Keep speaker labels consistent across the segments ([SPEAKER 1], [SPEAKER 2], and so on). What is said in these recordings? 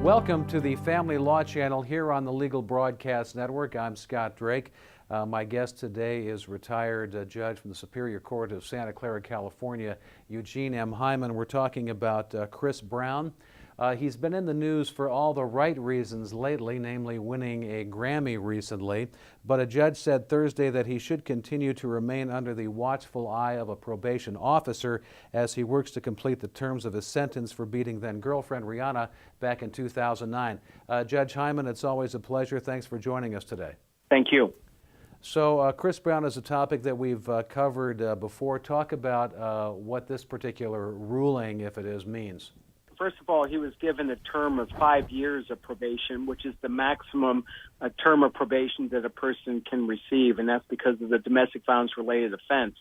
[SPEAKER 1] Welcome to the Family Law Channel here on the Legal Broadcast Network. I'm Scott Drake. My guest today is retired judge from the Superior Court of Santa Clara, California, Eugene M. Hyman. We're talking about Chris Brown. He's been in the news for all the right reasons lately, namely winning a Grammy recently. But a judge said Thursday that he should continue to remain under the watchful eye of a probation officer as he works to complete the terms of his sentence for beating then-girlfriend Rihanna back in 2009. Judge Hyman, it's always a pleasure. Thanks for joining us today.
[SPEAKER 2] Thank you.
[SPEAKER 1] So Chris Brown is a topic that we've covered before. Talk about what this particular ruling, if it is, means.
[SPEAKER 2] First of all, he was given a term of 5 years of probation, which is the maximum term of probation that a person can receive, and that's because of the domestic violence-related offense.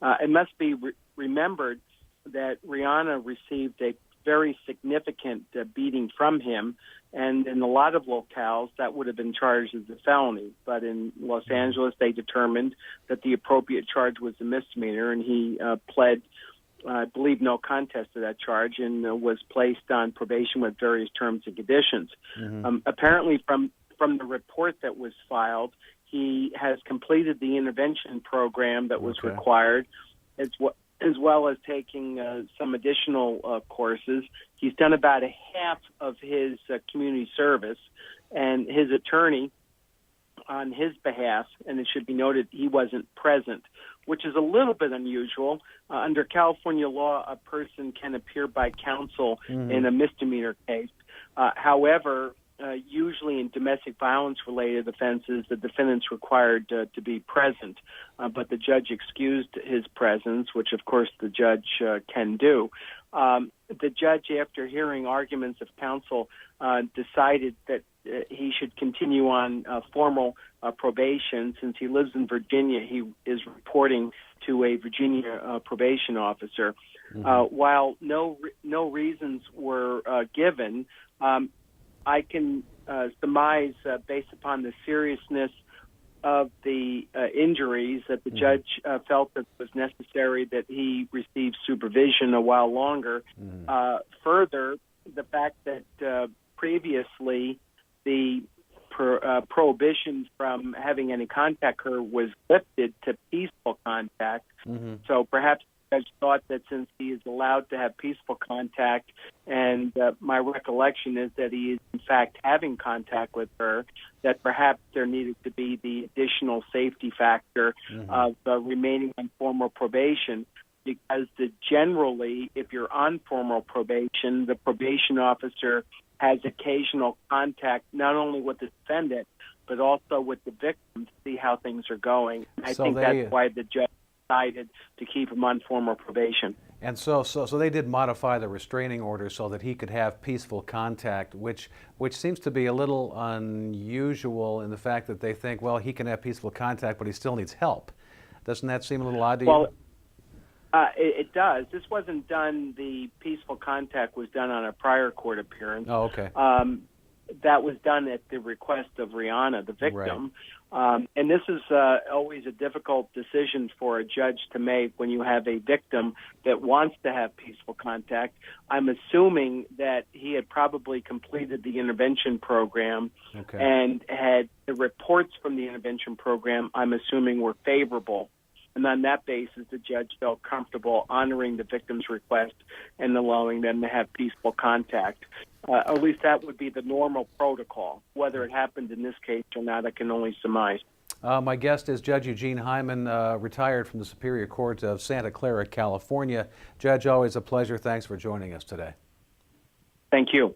[SPEAKER 2] It must be remembered that Rihanna received a very significant beating from him, and in a lot of locales, that would have been charged as a felony. But in Los Angeles, they determined that the appropriate charge was a misdemeanor, and he pled I believe no contest to that charge and was placed on probation with various terms and conditions. Apparently, from the report that was filed, he has completed the intervention program that was required, as well as taking some additional courses. He's done about a half of his community service, and his attorney on his behalf, and it should be noted he wasn't present, which is a little bit unusual. Under California law, a person can appear by counsel in a misdemeanor case. However, usually in domestic violence-related offenses, the defendant's required to be present, but the judge excused his presence, which, of course, the judge can do. The judge, after hearing arguments of counsel, decided that he should continue on formal probation. Since he lives in Virginia, he is reporting to a Virginia probation officer. While no reasons were given, I can surmise, based upon the seriousness of the injuries, that the judge felt that it was necessary that he receive supervision a while longer. Further, the fact that previously the prohibition from having any contact with her was lifted to peaceful contact. So perhaps the judge thought that since he is allowed to have peaceful contact, and my recollection is that he is in fact having contact with her, that perhaps there needed to be the additional safety factor of remaining on formal probation. Because generally, if you're on formal probation, the probation officer has occasional contact not only with the defendant, but also with the victim to see how things are going. I think that's why the judge decided to keep him on formal probation.
[SPEAKER 1] And so they did modify the restraining order so that he could have peaceful contact, which seems to be a little unusual in the fact that they think, well, he can have peaceful contact, but he still needs help. Doesn't that seem a little odd to you?
[SPEAKER 2] It does. This wasn't done, the peaceful contact was done on a prior court appearance.
[SPEAKER 1] Oh, okay.
[SPEAKER 2] That was done at the request of Rihanna, the victim. Right. And this is always a difficult decision for a judge to make when you have a victim that wants to have peaceful contact. I'm assuming that he had probably completed the intervention program and had the reports from the intervention program, I'm assuming, were favorable. And on that basis, the judge felt comfortable honoring the victim's request and allowing them to have peaceful contact. At least that would be the normal protocol. Whether it happened in this case or not, I can only surmise.
[SPEAKER 1] My guest is Judge Eugene Hyman, retired from the Superior Court of Santa Clara, California. Judge, always a pleasure. Thanks for joining us today.
[SPEAKER 2] Thank you.